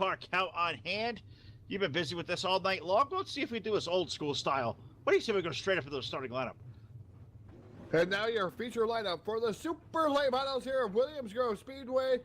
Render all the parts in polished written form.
car count on hand. You've been busy with this all night long. Let's see if we do this old school style. What do you say we go straight up to the starting lineup? And now your feature lineup for the super late models here at Williams Grove Speedway,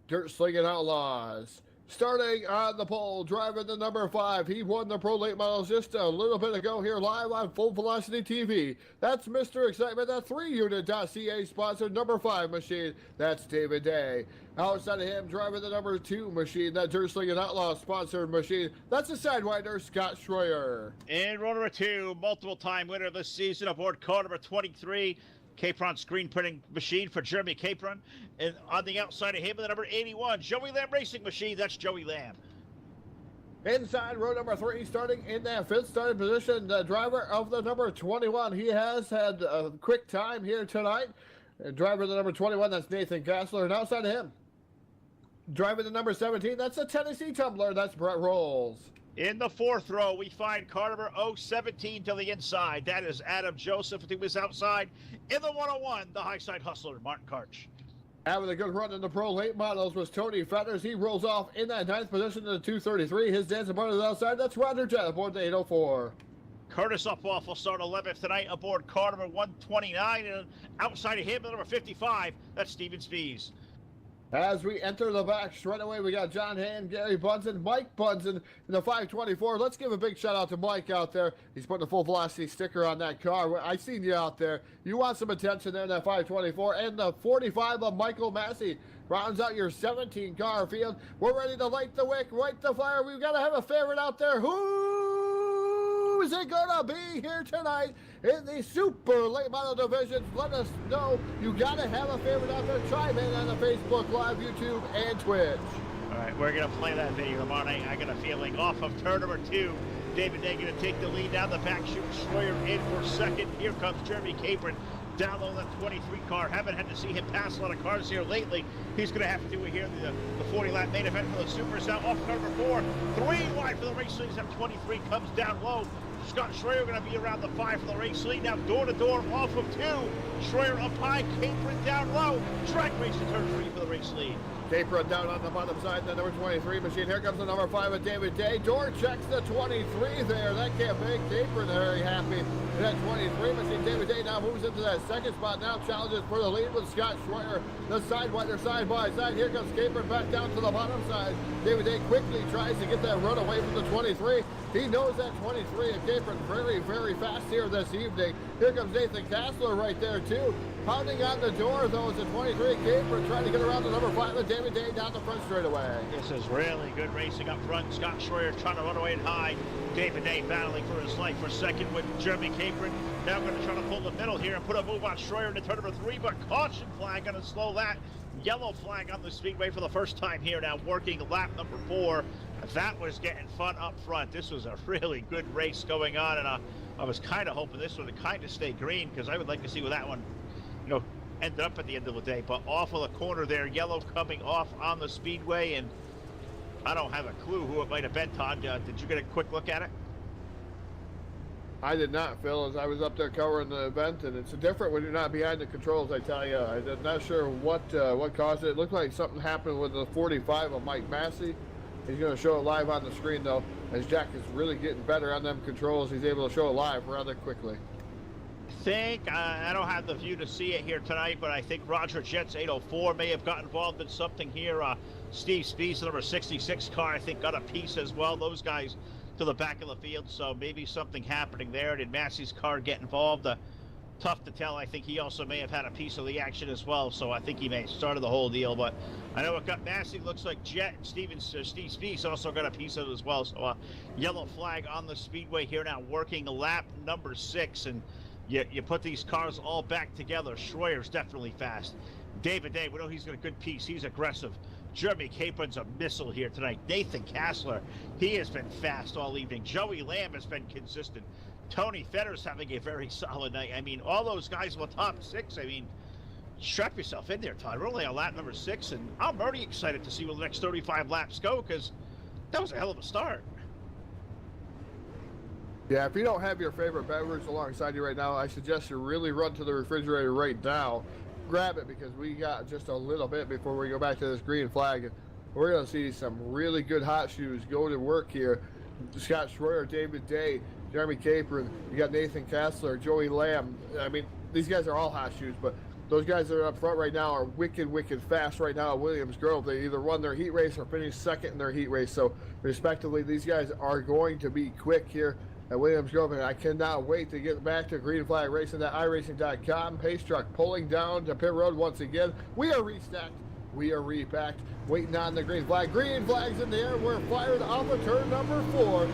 Dirt Slingin Outlaws. Starting on the pole, driving the number 5. He won the Pro Late Models just a little bit ago here live on Full Velocity TV. That's Mr. Excitement, that 3unit.ca sponsored number 5 machine. That's David Day. Outside of him, driving the number 2 machine, that Dirt Slingin Outlaws sponsored machine. That's the Sidewinder, Scott Schroyer. And row number 2, multiple time winner this season aboard car number 23. Capron screen printing machine for Jeremy Capron. And on the outside of him, the number 81, Joey Lamb Racing Machine. That's Joey Lamb. Inside row number 3, starting in that 5th starting position, the driver of the number 21. He has had a quick time here tonight. And driver of the number 21, that's Nathan Gassler. And outside of him, driver the number 17, that's the Tennessee Tumbler. That's Brett Rolls. In the 4th row, we find car number 017 to the inside. That is Adam Joseph. He was outside. In the 101, the high side hustler, Martin Karch. Having a good run in the Pro Late Models was Tony Fetters. He rolls off in that 9th position to the 233. His dancing partner is outside. That's Roger Jett aboard the 804. Curtis Uphoff will start 11th tonight aboard car number 129. And outside of him, the number 55, that's Steven Spies. As we enter the back straight away, we got John Hand, Gary Bunsen, Mike Bunsen in the 524. Let's give a big shout out to Mike out there. He's putting a Full Velocity sticker on that car. I seen you out there. You want some attention there in that 524. And the 45 of Michael Massey rounds out your 17 car field. We're ready to light the wick, light the fire. We've got to have a favorite out there. Who is it gonna be here tonight in the super late model divisions? Let us know. You gotta have a favorite out there. Chime in on the Facebook Live, YouTube, and Twitch. All right, we're gonna play that video tomorrow night. I got a feeling off of turn number 2. David Day gonna take the lead down the back, shoot Schroyer in for second. Here comes Jeremy Capron down low that 23 car. Haven't had to see him pass a lot of cars here lately. He's going to have to do it here in the 40 lap main event for the Supers. Now off car number 4. 3 wide for the race lead. That 23 comes down low. Scott Schroyer going to be around the 5 for the race lead. Now door to door off of 2. Schroyer up high, Capron down low. Track race to turn 3 for the race lead. Capron down on the bottom side, the number 23 machine. Here comes the number 5 with David Day. Door checks the 23 there. That can't make Capron very happy. And that 23 machine, David Day now moves into that second spot. Now challenges for the lead with Scott Schroyer. The Sidewinder side by side. Here comes Capron back down to the bottom side. David Day quickly tries to get that run away from the 23. He knows that 23 and Capron very, very fast here this evening. Here comes Nathan Gassler right there too. Pounding on the door though is the 23 Capron trying to get around the number 5 with David Day down the front straightaway. This is really good racing up front. Scott Schroyer trying to run away and high. David Day battling for his life for second with Jeremy Capron. Now going to try to pull the middle here and put a move on Schroyer into turn number 3, but caution flag going to slow that. Yellow flag on the speedway for the first time here. Now working lap number 4. That was getting fun up front. This was a really good race going on, and I was kind of hoping this one would kind of stay green because I would like to see where that one, ended up at the end of the day. But off of the corner there, yellow coming off on the speedway, and I don't have a clue who it might have been, Todd. Did you get a quick look at it? I did not, Phil, as I was up there covering the event, and it's different when you're not behind the controls, I tell you. I'm not sure what caused it. It looked like something happened with the 45 of Mike Massey. He's going to show it live on the screen, though, as Jack is really getting better on them controls. He's able to show it live rather quickly. I don't have the view to see it here tonight, but I think Roger Jett's 804 may have got involved in something here. Steve Spies, the number 66 car, I think got a piece as well. Those guys to the back of the field, so maybe something happening there. Did Massey's car get involved? Tough to tell. I think he also may have had a piece of the action as well, so I think he may have started the whole deal. But I know it got Massey. Looks like Jett and Steve Spies also got a piece of it as well. So yellow flag on the speedway here now, working lap number 6, and you put these cars all back together. Schroyer's definitely fast. David Day, we know he's got a good piece. He's aggressive. Jeremy Capron's a missile here tonight. Nathan Gassler, he has been fast all evening. Joey Lamb has been consistent. Tony Fetters having a very solid night. I mean, all those guys in the top 6. I mean, strap yourself in there, Todd. We're only on lap number 6, and I'm already excited to see where the next 35 laps go, because that was a hell of a start. Yeah, if you don't have your favorite beverage alongside you right now, I suggest you really run to the refrigerator right now. Grab it, because we got just a little bit before we go back to this green flag. We're going to see some really good hot shoes go to work here. Scott Schroyer, David Day, Jeremy Capron, you got Nathan Kessler, Joey Lamb. I mean, these guys are all hot shoes, but those guys that are up front right now are wicked fast right now at Williams Grove. They either won their heat race or finished second in their heat race. So, respectively, these guys are going to be quick here at Williams Grove, and I cannot wait to get back to Green Flag Racing, that iRacing.com. Pace truck pulling down to pit road once again. We are restacked. We are repacked, waiting on the green flag. Green flag's in the air. We're fired off of turn number 4.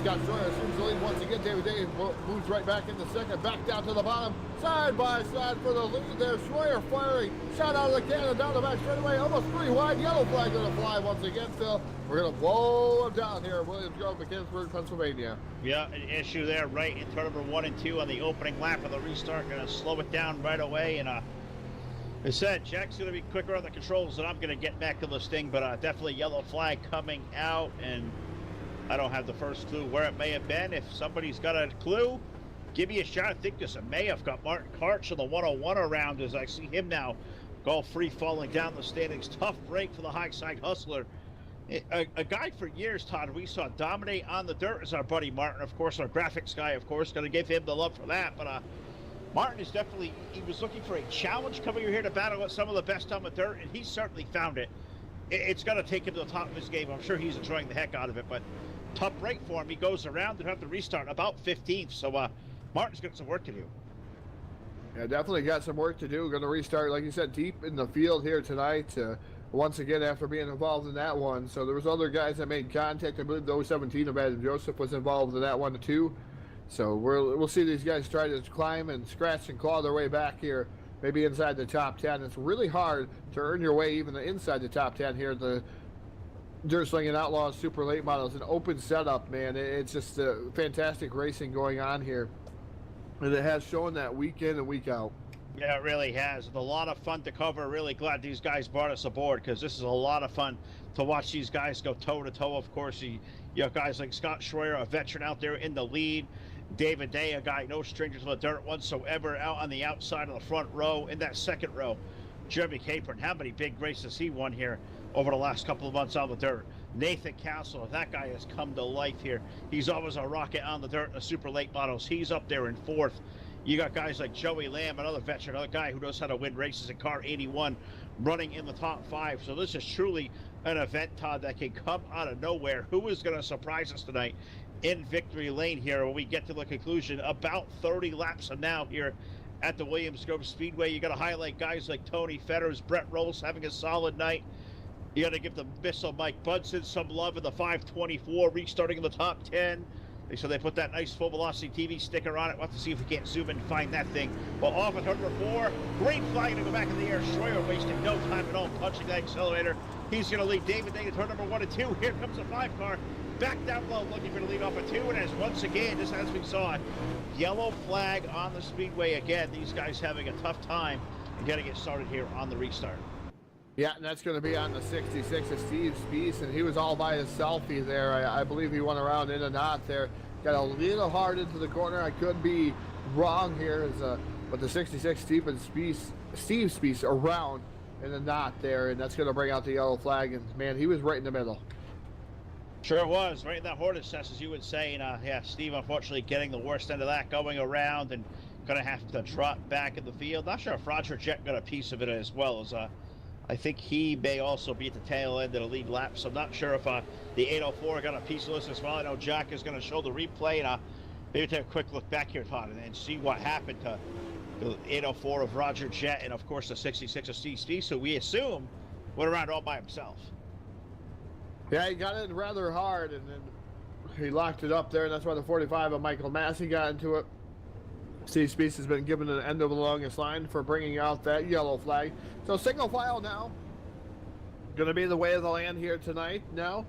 Scott Schroyer assumes the lead once again. David Day moves right back into second, back down to the bottom, side by side for the lead there. Schroyer firing, shot out of the cannon, down the back straightaway, almost 3 wide. Yellow flag going to fly once again, Phil. We're going to blow him down here at Williams Grove, Mechanicsburg, Pennsylvania. Yeah, an issue there right in turn number 1 and 2 on the opening lap of the restart. Going to slow it down right away, and I said, Jack's going to be quicker on the controls than I'm going to get back to this thing, but definitely yellow flag coming out, and I don't have the first clue where it may have been. If somebody's got a clue, give me a shot. I think this may have got Martin Karch in the 101 around as I see him now go free falling down the standings. Tough break for the high side hustler. A guy for years, Todd, we saw dominate on the dirt is our buddy Martin. Of course, our graphics guy, of course, going to give him the love for that, but Martin is definitely, he was looking for a challenge coming here to battle with some of the best on the dirt, and he certainly found it. It's going to take him to the top of his game. I'm sure he's enjoying the heck out of it, but tough break for him. He goes around and have to restart about 15th, so Martin's got some work to do. Yeah, definitely got some work to do. Going to restart, like you said, deep in the field here tonight. Once again, after being involved in that one. So there was other guys that made contact. I believe the 017 of Adam Joseph was involved in that one too. So we'll see these guys try to climb and scratch and claw their way back here, maybe inside the top 10. It's really hard to earn your way even inside the top 10 here. The Slingin Outlaws Super Late Model is an open setup, man. It's just fantastic racing going on here, and it has shown that week in and week out. Yeah, it really has. It's a lot of fun to cover. Really glad these guys brought us aboard because this is a lot of fun to watch these guys go toe-to-toe. Of course, you have guys like Scott Schroyer, a veteran out there in the lead. David Day, a guy no stranger to the dirt whatsoever, out on the outside of the front row. In that second row, Jeremy Capron, how many big races he won here over the last couple of months on the dirt. Nathan Castle, that guy has come to life here. He's always a rocket on the dirt in the super late models. He's up there in 4th. You got guys like Joey Lamb, another veteran, another guy who knows how to win races in car 81, running in the top 5. So this is truly an event, Todd, that can come out of nowhere. Who is going to surprise us tonight in victory lane here when we get to the conclusion? About 30 laps from now here at the Williams Grove Speedway. You got to highlight guys like Tony Fetters, Brett Rolls having a solid night. You got to give the missile Mike Budson some love in the 524, restarting in the top 10. So they put that nice full velocity TV sticker on it. We'll have to see if we can't zoom in and find that thing. Well, off at turn number 4, green flag to go back in the air. Schroyer wasting no time at all, punching that accelerator. He's going to lead David Day to turn number 1 and 2. Here comes the 5 car. Back down low, looking for the lead off at 2. And as once again, just as we saw it, yellow flag on the speedway again. These guys having a tough time and getting it started here on the restart. Yeah, and that's going to be on the 66 of Steve Spees, and he was all by himself there. I believe he went around in and out there. Got a little hard into the corner. I could be wrong here, but the 66 Steve Spees around in the knot there, and that's going to bring out the yellow flag. And man, he was right in the middle. Sure was, right in that hornet's nest, as you would say. And yeah, Steve unfortunately getting the worst end of that, going around and going to have to trot back in the field. Not sure if Roger Jett got a piece of it as well, as I think he may also be at the tail end of the lead lap, so I'm not sure if the 804 got a piece of this as well. I know Jack is going to show the replay, and maybe take a quick look back here, Todd, and see what happened to the 804 of Roger Jett and, of course, the 66 of Steve Spees, who we assume went around all by himself. Yeah, he got it rather hard, and then he locked it up there, and that's why the 45 of Michael Massey got into it. Steve Spees has been given an end of the longest line for bringing out that yellow flag. So single file now. Going to be the way of the land here tonight now.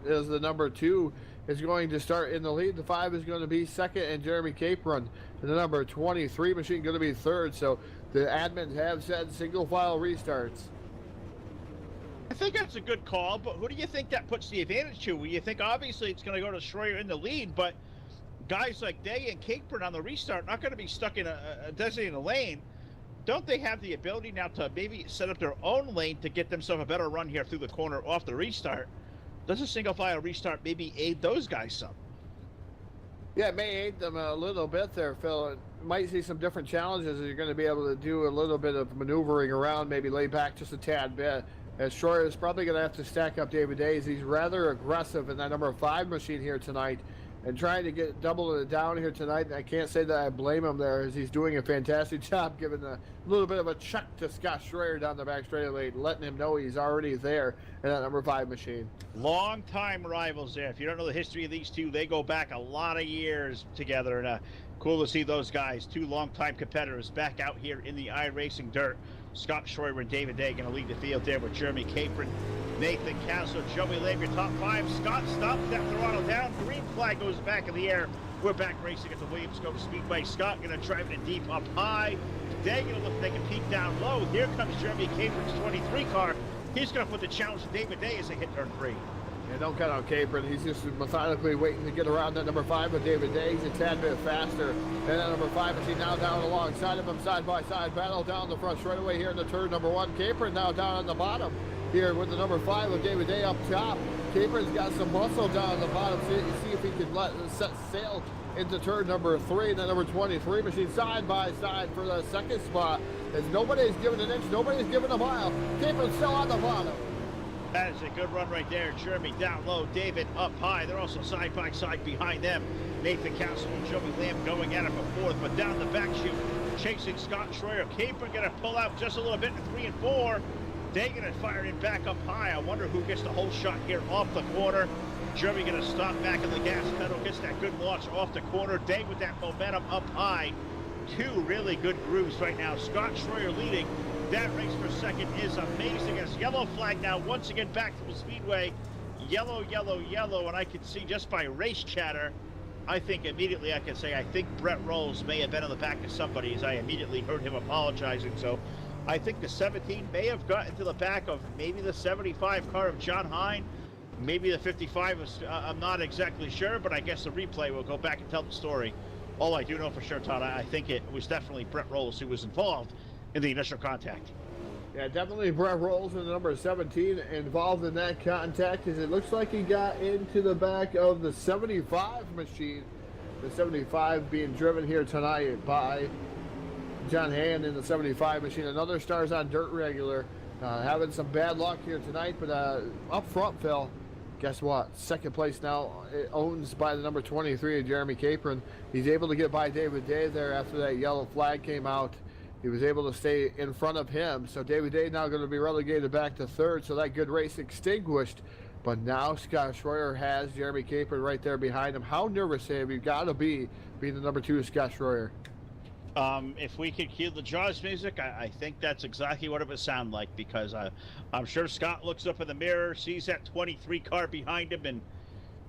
Is the number 2 is going to start in the lead. The 5 is going to be second, and Jeremy Capron. And the number 23 machine going to be third. So the admins have said single file restarts. I think that's a good call, but who do you think that puts the advantage to? Well, you think obviously it's going to go to Schroyer in the lead, but guys like Day and Capron on the restart not going to be stuck in a designated lane. don't they have the ability now to maybe set up their own lane to get themselves a better run here through the corner off the restart? Does a single file restart maybe aid those guys some? Yeah, it may aid them a little bit there, Phil. Might see some different challenges as you're going to be able to do a little bit of maneuvering around, maybe lay back just a tad bit. As Schroyer is probably going to have to stack up David Days. He's rather aggressive in that number 5 machine here tonight and trying to get double it down here tonight. And I can't say that I blame him there, as he's doing a fantastic job giving a little bit of a check to Scott Schroyer down the back straightaway, letting him know he's already there in that number 5 machine. Long-time rivals there. If you don't know the history of these two, they go back a lot of years together. And cool to see those guys, two long-time competitors, back out here in the iRacing dirt. Scott Schroyer and David Day going to lead the field there with Jeremy Capron, Nathan Castle, Joey Lamb, your top 5. Scott stops that throttle down. Green flag goes back in the air. We're back racing at the Williamsburg Speedway. Scott going to drive it deep up high. Day going to look like a peak down low. Here comes Jeremy Capron's 23 car. He's going to put the challenge to David Day as they hit turn 3. Yeah, don't cut out Capron. He's just methodically waiting to get around that number 5 with David Day. He's a tad bit faster. And that number 5 is he now down alongside of him, side-by-side battle down the front straightaway here in the turn number 1. Capron now down on the bottom here with the number 5 with David Day up top. Capron's got some muscle down on the bottom. See if he can set sail into turn number 3. And the number 23 machine side-by-side for the second spot. As nobody's giving an inch, nobody's giving a mile. Capron's still on the bottom. That is a good run right there. Jeremy down low, David up high. They're also side by side behind them. Nathan Castle and Joey Lamb going at it for 4th, but down the back chute, chasing Scott Schroyer. Capron going to pull out just a little bit in 3 and 4. They going to fire it back up high. I wonder who gets the whole shot here off the corner. Jeremy going to stop back in the gas pedal, gets that good launch off the corner. Day with that momentum up high. Two really good grooves right now. Scott Schroyer leading. That race for second is amazing. As yellow flag now once again back to the speedway. Yellow, yellow, yellow, and I can see just by race chatter, I think immediately I can say I think Brett Rolls may have been on the back of somebody, as I immediately heard him apologizing. So I think the 17 may have gotten to the back of maybe the 75 car of John Hine. Maybe the 55 was, I'm not exactly sure, but I guess the replay will go back and tell the story. All I do know for sure, Todd, I think it was definitely Brett Rolls who was involved in the initial contact. Yeah, definitely Brett Rolls in the number 17 involved in that contact, as it looks like he got into the back of the 75 machine. The 75 being driven here tonight by John Hand in the 75 machine. Another Stars on Dirt regular. Having some bad luck here tonight, but up front, Phil, guess what? Second place now owns by the number 23 of Jeremy Capron. He's able to get by David Day there after that yellow flag came out. He was able to stay in front of him. So David Day now going to be relegated back to 3rd. So that good race extinguished. But now Scott Schroyer has Jeremy Capron right there behind him. How nervous have you got to be being the number 2 of Scott Schroyer? If we could cue the Jaws music, I think that's exactly what it would sound like, because I'm sure Scott looks up in the mirror, sees that 23 car behind him, and,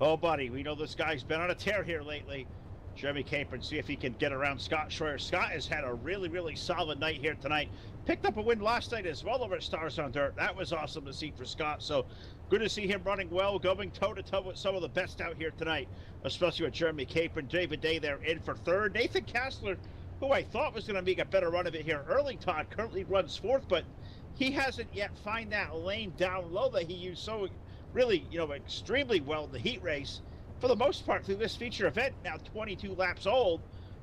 oh, buddy, we know this guy's been on a tear here lately. Jeremy Capron, see if he can get around Scott Schroyer. Scott has had a really, really solid night here tonight. Picked up a win last night as well over at Stars on Dirt. That was awesome to see for Scott. So good to see him running well, going toe-to-toe with some of the best out here tonight, especially with Jeremy Capron. David Day there in for 3rd. Nathan Kastler, who I thought was going to make a better run of it here early, Todd, currently runs 4th, but he hasn't yet found that lane down low that he used so really, extremely well in the heat race. For the most part, through this feature event, now 22 laps old,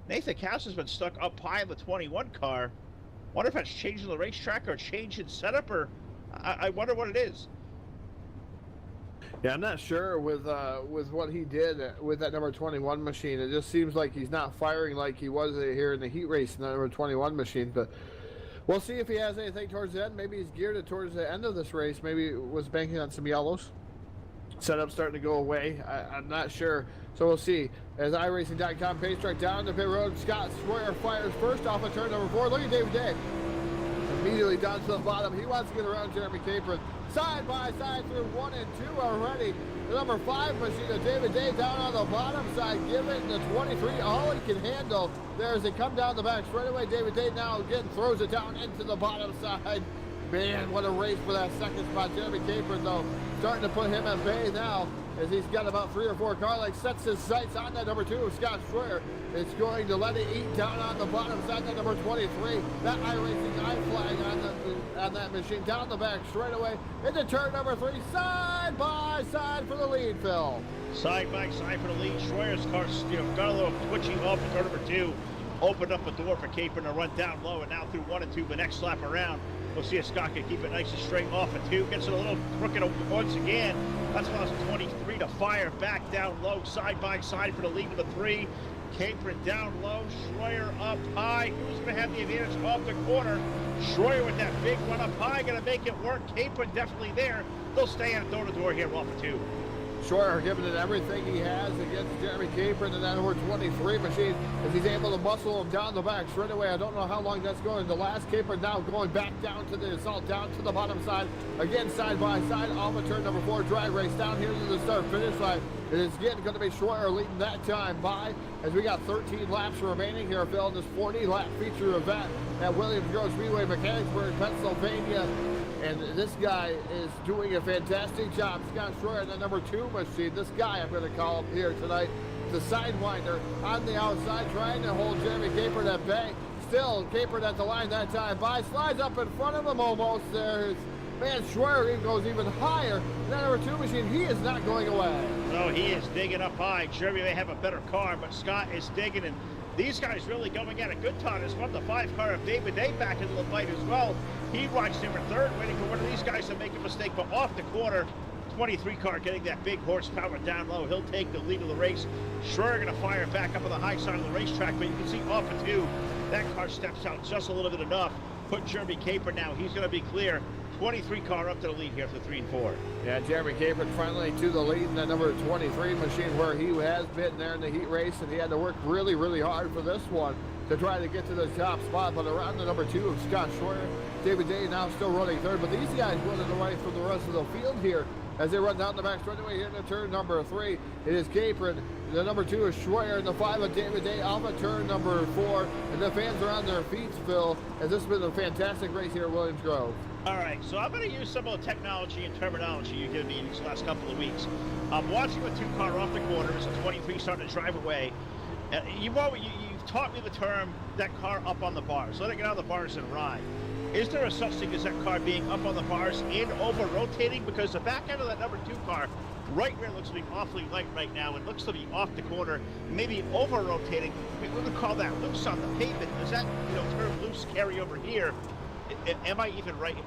Nathan Kastler's been stuck up high in the 21 car. Wonder if that's changing the racetrack or changing setup, or I wonder what it is. Yeah, I'm not sure with what he did with that number 21 machine. It just seems like he's not firing like he was here in the heat race in the number 21 machine. But we'll see if he has anything towards the end. Maybe he's geared it towards the end of this race. Maybe was banking on some yellows. Setup starting to go away. I'm not sure. So we'll see. As iRacing.com pace track down the pit road, Scott Schroyer fires first off of turn number 4. Look at David Day. Immediately down to the bottom. He wants to get around Jeremy Capron. Side by side through 1 and 2 already. The number 5 machine of David Day down on the bottom side, giving the 23 all he can handle. There as they come down the back straightaway. David Day now again throws it down into the bottom side. Man, what a race for that second spot. Jeremy Capron, though, starting to put him at bay now, as he's got about 3 or 4 car lengths. Sets his sights on that number 2, Scott Schroyer. It's going to let it eat down on the bottom side, that number 23. That iRacing I flag on that machine down the back straightaway into turn number 3, side by side for the lead, Phil. Side by side for the lead. Schroyer's car got a little twitching off in turn number 2. Opened up a door for Capron to run down low, and now through 1 and 2, the next lap around, we'll see if Scott can keep it nice and straight off of 2. Gets it a little crooked once again. That's allows 23 to fire back down low, side by side for the lead of the 3. Capron down low, Schroyer up high. Who's going to have the advantage off the corner? Schroyer with that big run up high, going to make it work. Capron definitely there. They'll stay on door to door here off of 2. Schroyer giving it everything he has against Jeremy Capron and that number 23 machine, as he's able to muscle him down the back straight away. I don't know how long that's going. The last Capron now going back down to the assault, down to the bottom side. Again, side by side, off of turn number 4, drag race down here to the start finish line. It is again going to be Schroyer leading that time by, as we got 13 laps remaining here, Phil, in this 40-lap feature event at Williams Grove Speedway, Mechanicsburg, Pennsylvania. And this guy is doing a fantastic job. Scott Schroyer, the number 2 machine. This guy, I'm going to call him here tonight, the sidewinder on the outside, trying to hold Jeremy Capron at bay. Still, Capron at the line that time by, slides up in front of him almost there. Man, Schroyer even goes even higher. That number 2 machine, he is not going away. No, he is digging up high. Jeremy may have a better car, but Scott is digging, and these guys really going at a good time. It's one the 5 car of David Day back into the fight as well. He watched him in 3rd, waiting for one of these guys to make a mistake, but off the corner, 23 car getting that big horsepower down low. He'll take the lead of the race. Schroyer going to fire back up on the high side of the racetrack, but you can see off of 2, that car steps out just a little bit enough. Put Jeremy Capron now. He's going to be clear. 23 car up to the lead here for 3 and 4. Yeah, Jeremy Capron finally to the lead in that number 23 machine, where he has been there in the heat race, and he had to work really, really hard for this one to try to get to the top spot. But around the number 2 of Scott Schroyer, David Day now still running 3rd, but these guys running away from the rest of the field here as they run down the back straightaway here into turn number 3. It is Capron. The number 2 is Schroyer, and the 5 of David Day off of turn number 4. And the fans are on their feet, Phil, as this has been a fantastic race here at Williams Grove. All right, so I'm going to use some of the technology and terminology you've given me these last couple of weeks. I'm watching the 2 car off the corner as a 23 starting to drive away. You've taught me the term, that car up on the bars, letting it out of the bars and ride. Is there a such thing as that car being up on the bars and over-rotating? Because the back end of that number 2 car, right rear, looks to be awfully light right now and looks to be off the corner, maybe over-rotating. We would call that loose on the pavement. Does that term loose carry over here? Am I even right in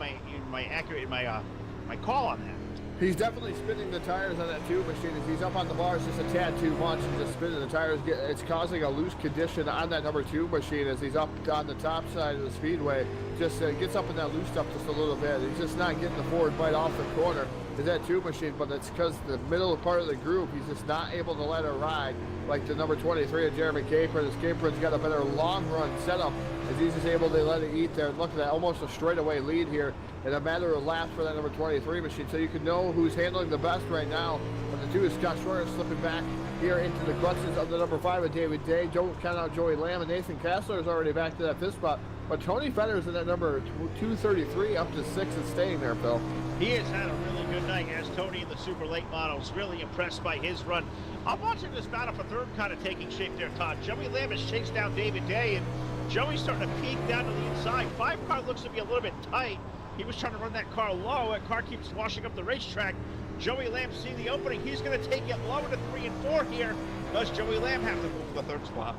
my call on that? He's definitely spinning the tires on that 2 machine. If he's up on the bars just a tad too much and just spinning the tires, it's causing a loose condition on that number 2 machine as he's up on the top side of the speedway. Just gets up in that loose stuff just a little bit. He's just not getting the forward bite off the corner to that 2 machine, but it's because the middle part of the group, he's just not able to let it ride like the number 23 of Jeremy Capron. As Capron's got a better long run setup, as he's just able to let it eat there. Look at that, almost a straightaway lead here in a matter of laps for that number 23 machine. So you can know who's handling the best right now. But the 2 is Scott Schroyer slipping back here into the clutches of the number 5 of David Day. Don't count out Joey Lamb, and Nathan Kessler is already back to that 5th spot. But Tony Fetter's in that number 233 up to 6 and staying there, Phil. He has had a really good night, as Tony in the super late models. Really impressed by his run. I'm watching this battle for 3rd kind of taking shape there, Todd. Joey Lamb has chased down David Day, and Joey's starting to peek down to the inside. 5 car looks to be a little bit tight. He was trying to run that car low. That car keeps washing up the racetrack. Joey Lamb seeing the opening. He's going to take it low into 3 and 4 here. Does Joey Lamb have to move for the 3rd spot?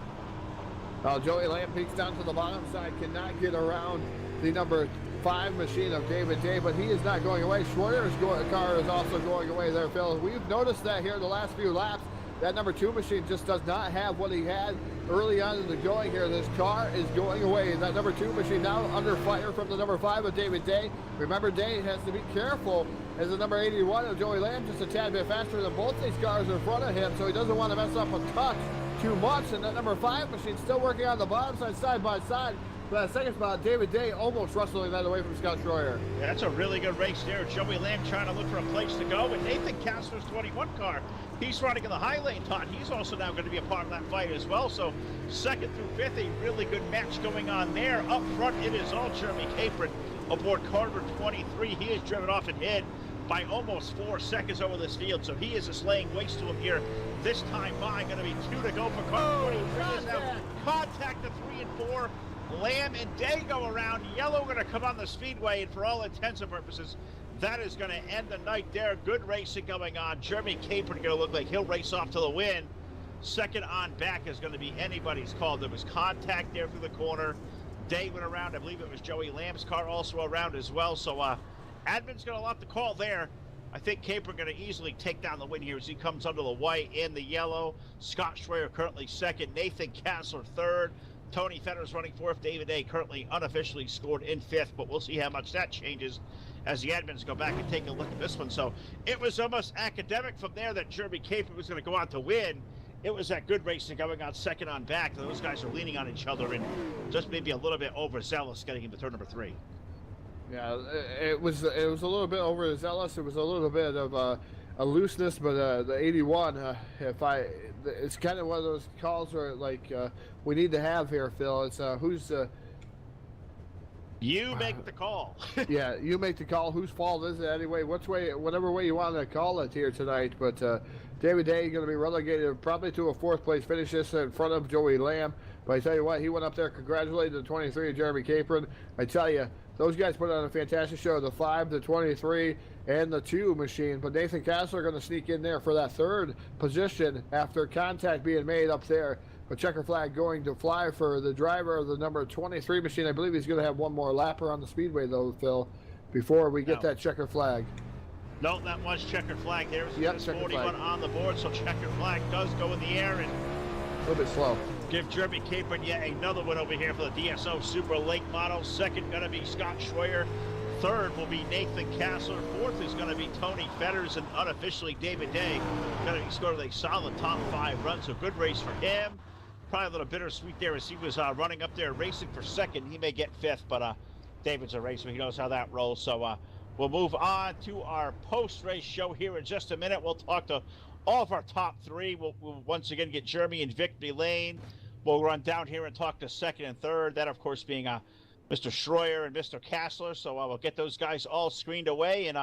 Well, Joey Lamb peeks down to the bottom side, cannot get around the number 5 machine of David Day, but he is not going away. Schroyer's car is also going away there, Phil. We've noticed that here in the last few laps. That number 2 machine just does not have what he had early on in the going here. This car is going away. That number 2 machine now under fire from the number 5 of David Day. Remember, Day has to be careful as the number 81 of Joey Lamb, just a tad bit faster than both these cars in front of him, so he doesn't want to mess up a touch too much. And that number 5 machine still working on the bottom side by side. For that 2nd spot, David Day almost wrestling that away from Scott Schroyer. Yeah, that's a really good race there. Joey Lamb trying to look for a place to go. And Nathan Kessler's 21 car, he's running in the high lane, Todd. He's also now going to be a part of that fight as well. So 2nd through 5th, a really good match going on there. Up front, it is all Jeremy Capron aboard car number 23. He is driven off and hit. by almost 4 seconds over this field. So he is just laying waste to him here. This time by, going to be 2 to go for car 23. Now contact the 3 and 4. Lamb and Day go around. Yellow going to come on the speedway, and for all intents and purposes, that is going to end the night there. Good racing going on. Jeremy Capron going to look like he'll race off to the win. Second on back is going to be anybody's call. There was contact there through the corner. Day went around. I believe it was Joey Lamb's car also around as well. So Admin's got a lot to call there. I think Capron going to easily take down the win here as he comes under the white and the yellow. Scott Schreier currently second. Nathan Kastler third. Tony Fetter's running fourth. David A currently unofficially scored in fifth, but we'll see how much that changes as the admins go back and take a look at this one. So it was almost academic from there that Jeremy Capron was going to go on to win. It was that good racing going on second on back. Those guys are leaning on each other and just maybe a little bit overzealous getting into turn number 3. Yeah, it was a little bit overzealous. It was a little bit of a looseness, but the 81, it's kind of one of those calls where like we need to have here, Phil. It's who's you make the call. Yeah, you make the call. Whose fault is it anyway? Whatever way you want to call it here tonight. But David Day going to be relegated probably to a 4th place finish just in front of Joey Lamb. But I tell you what, he went up there, congratulated the 23, Jeremy Capron. I tell you, those guys put on a fantastic show, the 5, the 23, and the 2 machine. But Nathan Kastler going to sneak in there for that 3rd position after contact being made up there. A checker flag going to fly for the driver of the number 23 machine. I believe he's going to have one more lapper on the speedway, though, Phil, before we get that checker flag. No, that was checkered flag. There's 41 flag on the board, so checkered flag does go in the air. And a little bit slow. Give Jeremy Capron yet another one over here for the DSO Super Late Model. Second going to be Scott Schreier. Third will be Nathan Kastler. Fourth is going to be Tony Fetters, and unofficially David Day going to be scored a solid top 5 run. So good race for him. Probably a little bittersweet there as he was running up there racing for second. He may get 5th, but David's a racer. He knows how that rolls. So we'll move on to our post-race show here in just a minute. We'll talk to all of our top 3. We'll once again get Jeremy in victory lane. We'll run down here and talk to second and third. That, of course, being Mr. Schreier and Mr. Kastler. So we'll get those guys all screened away, and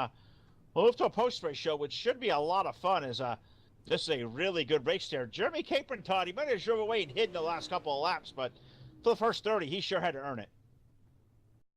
we'll move to a post-race show, which should be a lot of fun as this is a really good race there. Jeremy Capron, Todd, he might have drove away and hid in the last couple of laps, but for the first 30, he sure had to earn it.